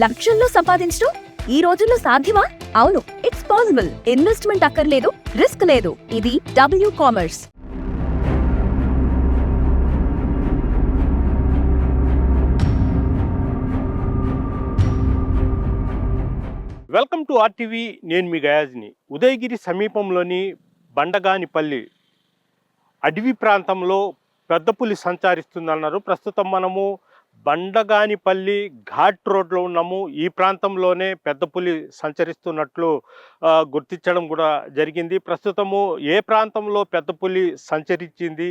లక్షల్లో సంపాదించడం ఈ రోజుల్లో సాధ్యమా? అవును, ఇట్స్ పాసిబుల్. ఇన్వెస్ట్మెంట్ అక్కర్లేదు, రిస్క్ లేదు. ఇది W commerce. Welcome to RTV. నేను మీ గయాజ్ని. ఉదయగిరి సమీపంలోని బండగానిపల్లి అడవి ప్రాంతంలో పెద్ద పులి సంచరిస్తుందన్నారు. ప్రస్తుతం మనము బండగానిపల్లి ఘాట్ రోడ్లో ఉన్నాము. ఈ ప్రాంతంలోనే పెద్ద పులి సంచరిస్తున్నట్లు గుర్తించడం కూడా జరిగింది. ప్రస్తుతము ఏ ప్రాంతంలో పెద్ద పులి సంచరించింది,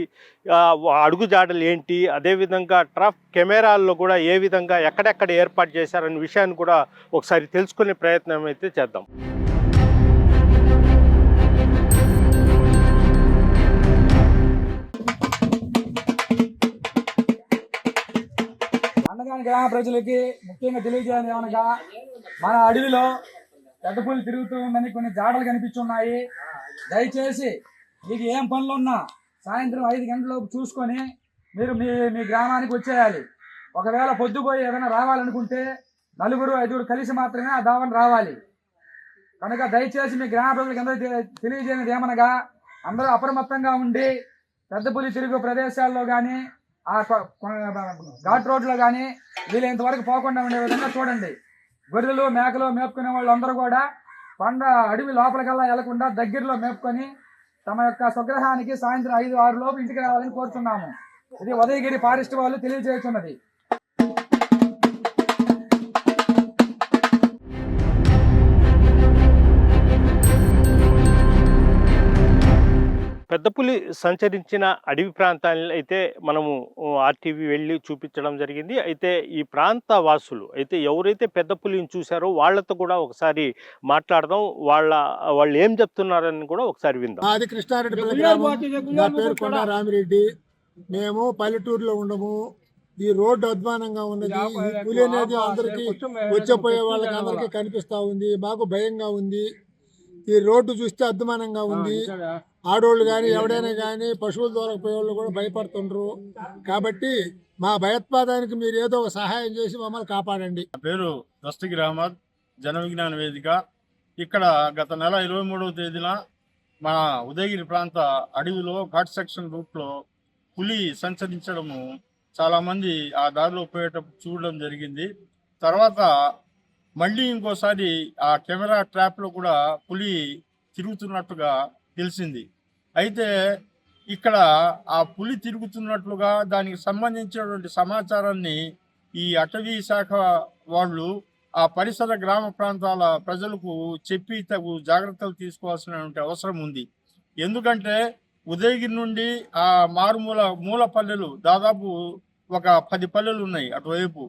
అడుగుజాడలు ఏంటి, అదేవిధంగా ట్రాఫిక్ కెమెరాల్లో కూడా ఏ విధంగా ఎక్కడెక్కడ ఏర్పాటు చేశారనే విషయాన్ని కూడా ఒకసారి తెలుసుకునే ప్రయత్నం అయితే చేద్దాం. బండగాని గ్రామ ప్రజలకి ముఖ్యంగా తెలియజేయాలి ఏమనగా, మన అడవిలో పెద్ద పులి తిరుగుతూ ఉందని కొన్ని జాడలు కనిపించున్నాయి. దయచేసి మీకు ఏం పనులు ఉన్నా సాయంత్రం 5 గంటలలోపు చూసుకొని మీరు మీ గ్రామానికి వచ్చేయాలి. ఒకవేళ పొద్దుపోయి ఏదైనా రావాలనుకుంటే 4-5 కలిసి మాత్రమే ఆ దావని రావాలి. కనుక దయచేసి మీ గ్రామ ప్రజలకు అందరూ తెలియజేయనిది ఏమనగా, అందరూ అప్రమత్తంగా ఉండి పెద్ద పులి తిరుగు ప్రదేశాల్లో కానీ ఆ ఘాట్ రోడ్లో కానీ వీలైనంత వరకు పోకుండా ఉండే విధంగా చూడండి. గొర్రెలు మేకలు మేపుకునే వాళ్ళు అందరూ కూడా అడవి లోపలికల్లా వెళ్లకుండా దగ్గరలో మేపుకొని తమ యొక్క స్వగృహానికి సాయంత్రం 5-6 లోపు ఇంటికి రావాలని కోరుతున్నాము. ఇది ఉదయగిరి ఫారెస్ట్ వాళ్ళు తెలియజేస్తున్నది. పెద్ద పులి సంచరించిన అడవి ప్రాంతాన్ని అయితే మనము ఆర్టీవీ వెళ్ళి చూపించడం జరిగింది. అయితే ఈ ప్రాంత వాసులు అయితే ఎవరైతే పెద్ద పులిని చూశారో వాళ్ళతో కూడా ఒకసారి మాట్లాడదాం. వాళ్ళు ఏం చెప్తున్నారని కూడా ఒకసారి విందాం. అది కృష్ణారెడ్డి గ్రామం. నా పేరు కొండ రామిరెడ్డి. మేము పల్లెటూరులో ఉండము. ఈ రోడ్డు అధ్వానంగా ఉన్నది. ఈ పులి అనేది అందరికి వచ్చేపోయే వాళ్ళకి అందరికీ కనిపిస్తా ఉంది. మాకు భయంగా ఉంది. ఈ రోడ్డు చూస్తే అధ్వానంగా ఉంది. ఆడోళ్ళు కానీ ఎవడైనా కానీ పశువుల ద్వారా పోయే వాళ్ళు కూడా భయపడుతుండ్రు. కాబట్టి మా భయోత్పాదానికి మీరు ఏదో ఒక సహాయం చేసి మమ్మల్ని కాపాడండి. నా పేరు దస్తగిరి అహ్మద్, జన విజ్ఞాన వేదిక. ఇక్కడ గత నెల 23వ తేదీన మన ఉదయగిరి ప్రాంత అడవిలో ఘాట్ సెక్షన్ రూట్లో పులి సంచరించడము చాలామంది ఆ దారిలో పోయేటప్పుడు చూడడం జరిగింది. తర్వాత మళ్ళీ ఇంకోసారి ఆ కెమెరా ట్రాప్లో కూడా పులి తిరుగుతున్నట్టుగా తెలిసింది. అయితే ఇక్కడ ఆ పులి తిరుగుతున్నట్లుగా దానికి సంబంధించినటువంటి సమాచారాన్ని ఈ అటవీ శాఖ వాళ్ళు ఆ పరిసర గ్రామ ప్రాంతాల ప్రజలకు చెప్పి తగు జాగ్రత్తలు తీసుకోవాల్సినటువంటి అవసరం ఉంది. ఎందుకంటే ఉదయగిరి నుండి ఆ మూల పల్లెలు దాదాపు ఒక 10 పల్లెలు ఉన్నాయి అటువైపు.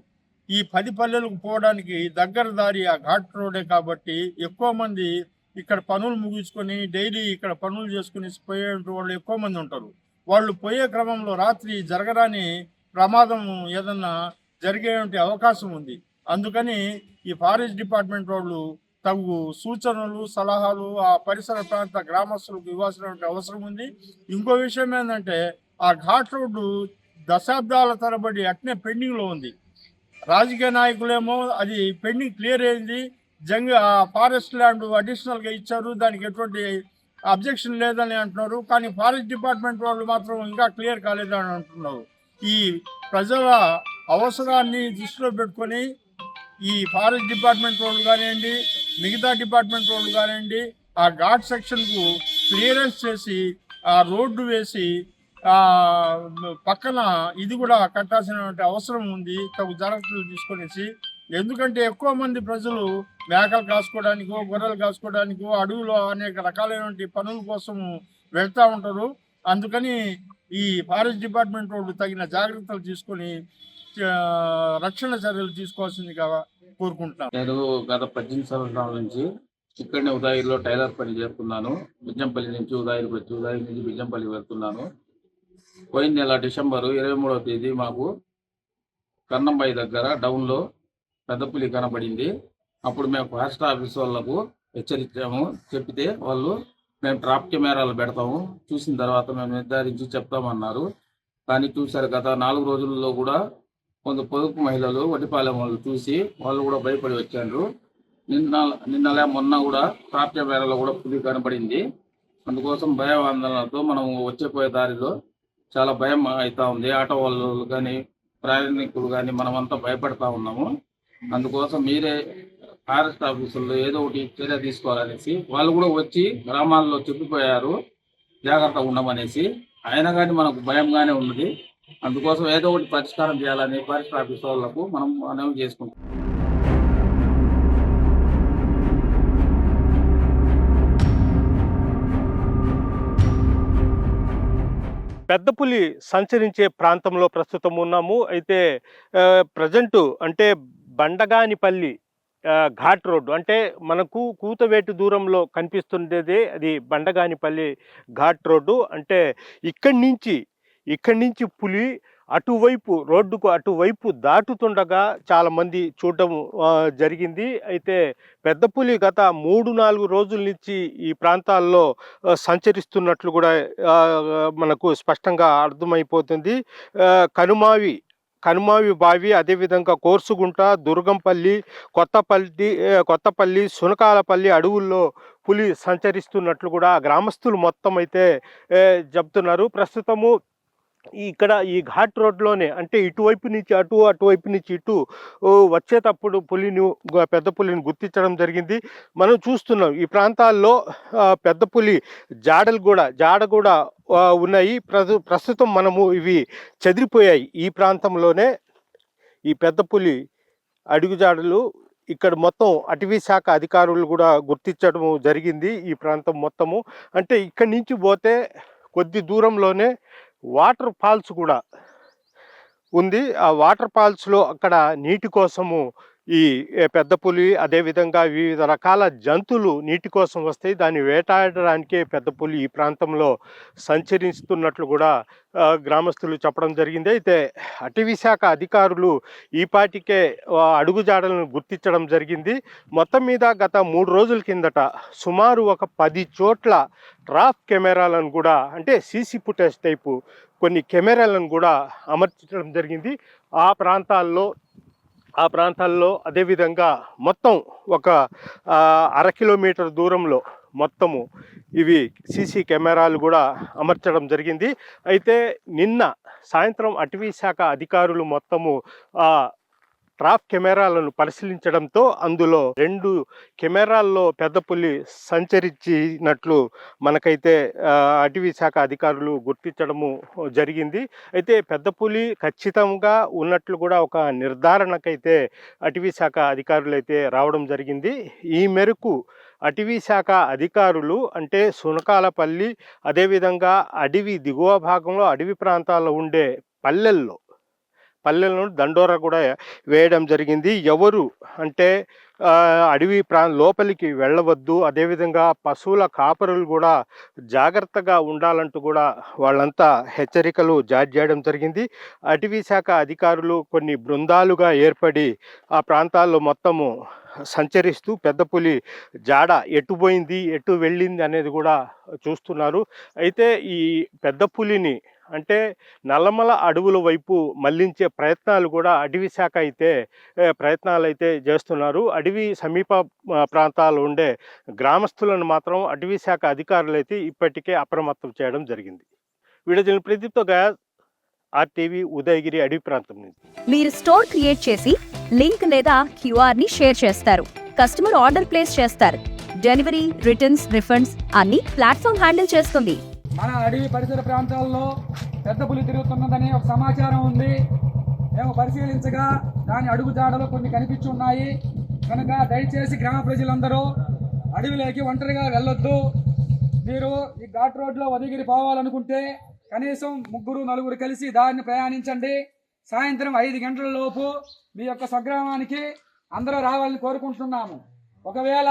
ఈ 10 పల్లెలకు పోవడానికి దగ్గర దారి ఆ ఘాట్ రోడే కాబట్టి ఎక్కువ మంది ఇక్కడ పనులు ముగించుకొని డైలీ ఇక్కడ పనులు చేసుకుని పోయే వాళ్ళు ఎక్కువ మంది ఉంటారు. వాళ్ళు పోయే క్రమంలో రాత్రి జరగరాని ప్రమాదం ఏదన్నా జరిగే అవకాశం ఉంది. అందుకని ఈ ఫారెస్ట్ డిపార్ట్మెంట్ వాళ్ళు తగు సూచనలు సలహాలు ఆ పరిసర ప్రాంత గ్రామస్తులకు ఇవ్వాల్సినటువంటి అవసరం ఉంది. ఇంకో విషయం ఏంటంటే ఆ ఘాట్ రోడ్డు దశాబ్దాల తరబడి అట్నే పెండింగ్లో ఉంది. రాజకీయ నాయకులేమో అది పెండింగ్ క్లియర్ అయింది, ఫారెస్ట్ ల్యాండ్ అడిషనల్గా ఇచ్చారు, దానికి ఎటువంటి అబ్జెక్షన్ లేదని అంటున్నారు. కానీ ఫారెస్ట్ డిపార్ట్మెంట్ వాళ్ళు మాత్రం ఇంకా క్లియర్ కాలేదని అంటున్నారు. ఈ ప్రజల అవసరాన్ని దృష్టిలో పెట్టుకొని ఈ ఫారెస్ట్ డిపార్ట్మెంట్ వాళ్ళు కానివ్వండి, మిగతా డిపార్ట్మెంట్ వాళ్ళు కానివ్వండి, ఆ ఘాట్ సెక్షన్కు క్లియరెన్స్ చేసి ఆ రోడ్డు వేసి పక్కన ఇది కూడా కట్టాల్సినటువంటి అవసరం ఉంది. తగు జాగ్రత్తలు తీసుకొనేసి, ఎందుకంటే ఎక్కువ మంది ప్రజలు మేకలు కాసుకోవడానికో గొర్రెలు కాసుకోవడానికో అడవిలో అనేక రకాలైనటువంటి పనుల కోసం వెళ్తూ ఉంటారు. అందుకని ఈ ఫారెస్ట్ డిపార్ట్మెంట్ వాళ్ళు తగిన జాగ్రత్తలు తీసుకొని రక్షణ చర్యలు తీసుకోవాల్సిందిగా కోరుకుంటున్నాను. నేను గత 18 సంవత్సరాల నుంచి ఇక్కడనే ఉదయగిరిలో టైలర్ పని చేస్తున్నాను. బిజ్జంపల్లి నుంచి ఉదయగిరికి వచ్చి ఉదయగిరి నుంచి బిజ్జంపల్లి వెళ్తున్నాను. పోయిన నెల డిసెంబరు 23వ తేదీ మాకు కన్నంబాయి దగ్గర డౌన్లో పెద్ద పులి కనబడింది. అప్పుడు మేము ఫారెస్ట్ ఆఫీస్ వాళ్ళకు హెచ్చరించాము. చెప్తే వాళ్ళు మేము ట్రాప్ కెమెరాలు పెడతాము, చూసిన తర్వాత మేము నిర్ధారించి చెప్తామన్నారు. కానీ చూసారు గత 4 రోజుల్లో కూడా కొంత పొదుపు మహిళలు వడ్డిపాలెం వాళ్ళు చూసి వాళ్ళు కూడా భయపడి వచ్చారు. నిన్నలే మొన్న కూడా ట్రాఫిక్ కెమెరాలో కూడా పులి కనపడింది. అందుకోసం భయాందోళనతో మనం వచ్చేపోయే దారిలో చాలా భయం అవుతా ఉంది. ఆటో వాళ్ళు కానీ ప్రయాణికులు కానీ మనమంతా భయపడతా ఉన్నాము. అందుకోసం మీరే ఫారెస్ట్ ఆఫీసుల్లో ఏదో ఒకటి చర్య తీసుకోవాలనేసి వాళ్ళు కూడా వచ్చి గ్రామాల్లో చెప్పిపోయారు జాగ్రత్తగా ఉండమనేసి. అయినా కానీ మనకు భయంగానే ఉన్నది. అందుకోసం ఏదో ఒకటి పరిష్కారం చేయాలని ఫారెస్ట్ ఆఫీస్ వాళ్ళకు మనం మనవి చేసుకుంటాం. పెద్ద పులి సంచరించే ప్రాంతంలో ప్రస్తుతం ఉన్నాము. అయితే ప్రజెంటు అంటే బండగానిపల్లి ఘాట్ రోడ్డు అంటే మనకు కూతవేటు దూరంలో కనిపిస్తుండేదే అది బండగానిపల్లి ఘాట్ రోడ్డు. అంటే ఇక్కడి నుంచి పులి రోడ్డుకు అటువైపు దాటుతుండగా చాలామంది చూడడం జరిగింది. అయితే పెద్ద పులి గత 3-4 రోజుల నుంచి ఈ ప్రాంతాల్లో సంచరిస్తున్నట్లు కూడా మనకు స్పష్టంగా అర్థమైపోతుంది. కనుమావి బావి, అదేవిధంగా కోర్సుగుంట, దుర్గంపల్లి, కొత్తపల్లి, సునకాలపల్లి అడవుల్లో పులి సంచరిస్తున్నట్లు కూడా గ్రామస్తులు మొత్తం అయితే చెప్తున్నారు. ప్రస్తుతము ఇక్కడ ఈ ఘాట్ రోడ్లోనే అంటే ఇటువైపు నుంచి అటువైపు నుంచి ఇటు వచ్చేటప్పుడు పెద్ద పులిని గుర్తించడం జరిగింది. మనం చూస్తున్నాం ఈ ప్రాంతాల్లో పెద్ద పులి జాడ కూడా ఉన్నాయి. ప్రస్తుతం మనము ఇవి చెదిరిపోయాయి. ఈ ప్రాంతంలోనే ఈ పెద్ద పులి అడుగుజాడలు ఇక్కడ మొత్తం అటవీ శాఖ అధికారులు కూడా గుర్తించడం జరిగింది. ఈ ప్రాంతం మొత్తము అంటే ఇక్కడి నుంచి పోతే కొద్ది దూరంలోనే వాటర్ ఫాల్స్ కూడా ఉంది. ఆ వాటర్ ఫాల్స్లో అక్కడ నీటి కోసము ఈ పెద్ద పులి అదేవిధంగా వివిధ రకాల జంతువులు నీటి కోసం వస్తాయి. దాన్ని వేటాడడానికే పెద్ద పులి ఈ ప్రాంతంలో సంచరిస్తున్నట్లు కూడా గ్రామస్తులు చెప్పడం జరిగింది. అయితే అటవీ శాఖ అధికారులు ఈపాటికే అడుగుజాడలను గుర్తించడం జరిగింది. మొత్తం మీద గత 3 రోజుల కిందట సుమారు ఒక 10 చోట్ల ట్రాప్ కెమెరాలను కూడా అంటే సీసీ ఫుటేజ్ టైపు కొన్ని కెమెరాలను కూడా అమర్చడం జరిగింది. ఆ ప్రాంతాల్లో అదేవిధంగా మొత్తం ఒక 1/2 కిలోమీటర్ దూరంలో మొత్తము ఇవి సీసీ కెమెరాలు కూడా అమర్చడం జరిగింది. అయితే నిన్న సాయంత్రం అటవీ శాఖ అధికారులు మొత్తము ట్రాప్ కెమెరాలను పరిశీలించడంతో అందులో 2 కెమెరాల్లో పెద్ద పులి సంచరించినట్లు మనకైతే అటవీ శాఖ అధికారులు గుర్తించడము జరిగింది. అయితే పెద్ద పులి ఖచ్చితంగా ఉన్నట్లు కూడా ఒక నిర్ధారణకైతే అటవీ శాఖ అధికారులు అయితే రావడం జరిగింది. ఈ మేరకు అటవీ శాఖ అధికారులు అంటే సునకాలపల్లి అదేవిధంగా అడవి దిగువ భాగంలో అడవి ప్రాంతాల్లో ఉండే పల్లెల్లో దండోరా కూడా వేయడం జరిగింది. ఎవరు అంటే అడవి లోపలికి వెళ్ళవద్దు, అదేవిధంగా పశువుల కాపరులు కూడా జాగ్రత్తగా ఉండాలంటూ కూడా వాళ్ళంతా హెచ్చరికలు జారీ చేయడం జరిగింది. అటవీ శాఖ అధికారులు కొన్ని బృందాలుగా ఏర్పడి ఆ ప్రాంతాల్లో మొత్తము సంచరిస్తూ పెద్ద పులి జాడ ఎటు పోయింది ఎటు వెళ్ళింది అనేది కూడా చూస్తున్నారు. అయితే ఈ పెద్ద పులిని అంటే నల్లమల అడవుల వైపు మళ్లించే ప్రయత్నాలు కూడా అటవీ శాఖ అయితే ప్రయత్నాలు అయితే చేస్తున్నారు. అడవి సమీప ప్రాంతాల్లో ఉండే గ్రామస్తులను మాత్రం అటవీ శాఖ అధికారులు అయితే ఇప్పటికే అప్రమత్తం చేయడం జరిగింది. వీడియో ప్రదీప్తో గయాజ్, RTV ఉదయగిరి అడవి ప్రాంతం నుంచి. మీరు స్టోర్ క్రియేట్ చేసి లింక్ లేదా QR ని షేర్ చేస్తారు. కస్టమర్ ఆర్డర్ ప్లేస్ చేస్తారు. డెలివరీ, రిటర్న్స్, రిఫండ్స్ అన్ని ప్లాట్ఫామ్ హ్యాండిల్ చేస్తుంది. మన అడవి పరిసర ప్రాంతాల్లో పెద్ద పులి తిరుగుతున్నదని ఒక సమాచారం ఉంది. మేము పరిశీలించగా దాని అడుగుజాడలు కొన్ని కనిపించి ఉన్నాయి. కనుక దయచేసి గ్రామ ప్రజలందరూ అడవిలోకి ఒంటరిగా వెళ్ళొద్దు. మీరు ఈ ఘాట్ రోడ్లో ఉదయగిరి పోవాలనుకుంటే కనీసం 3-4 కలిసి దారిని ప్రయాణించండి. సాయంత్రం 5 గంటల లోపు మీ యొక్క స్వగ్రామానికి అందరూ రావాలని కోరుకుంటున్నాము. ఒకవేళ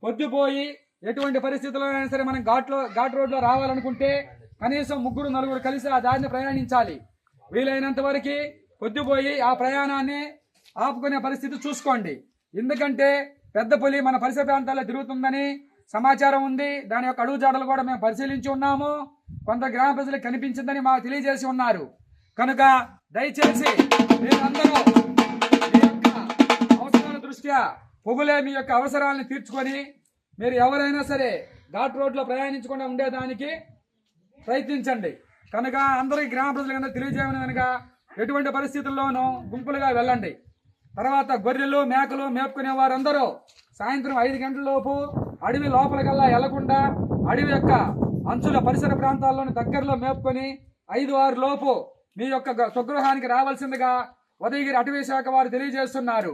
పొద్దుపోయి ఎటువంటి పరిస్థితుల్లో అయినా సరే మనం ఘాట్ రోడ్లో రావాలనుకుంటే కనీసం 3-4 కలిసి ఆ దారిని ప్రయాణించాలి. వీలైనంత వరకు పొద్దుపోయి ఆ ప్రయాణాన్ని ఆపుకునే పరిస్థితి చూసుకోండి. ఎందుకంటే పెద్ద పులి మన పరిసర ప్రాంతాల్లో తిరుగుతుందని సమాచారం ఉంది. దాని యొక్క అడుగుజాడలు కూడా మేము పరిశీలించి ఉన్నాము. కొంత గ్రామ ప్రజలకు కనిపించిందని మాకు తెలియజేసి ఉన్నారు. కనుక దయచేసి మీరందరూ మీ యొక్క అవసరాల దృష్ట్యా పొగులే మీ యొక్క అవసరాలను తీర్చుకొని మీరు ఎవరైనా సరే ఘాట్ రోడ్లో ప్రయాణించకుండా ఉండేదానికి ప్రయత్నించండి. కనుక అందరికీ గ్రామ ప్రజలకు తెలియజేయమని కనుక ఎటువంటి పరిస్థితుల్లోనూ గుంపులుగా వెళ్ళండి. తర్వాత గొర్రెలు మేకలు మేపుకునే వారందరూ సాయంత్రం 5 గంటలలోపు అడవి లోపలికల్లా వెళ్లకుండా అడవి యొక్క అంచుల పరిసర ప్రాంతాల్లోని దగ్గరలో మేపుకొని 5-6 లోపు మీ యొక్క స్వగృహానికి రావాల్సిందిగా ఉదయగిరి అటవీ శాఖ వారు తెలియజేస్తున్నారు.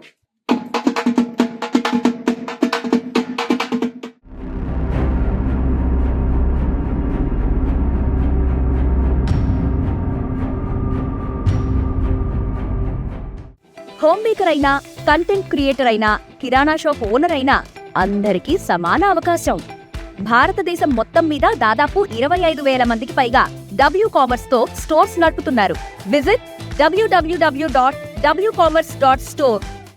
హోమ్ మేకర్ అయినా, కంటెంట్ క్రియేటర్ అయినా, కిరాణా షాప్ ఓనర్ అయినా అందరికీ సమాన అవకాశం. భారతదేశం మొత్తం మీద దాదాపు 25,000 మందికి పైగా WCommerce తో స్టోర్స్ నడుపుతున్నారు. Visit www.wcommerce.store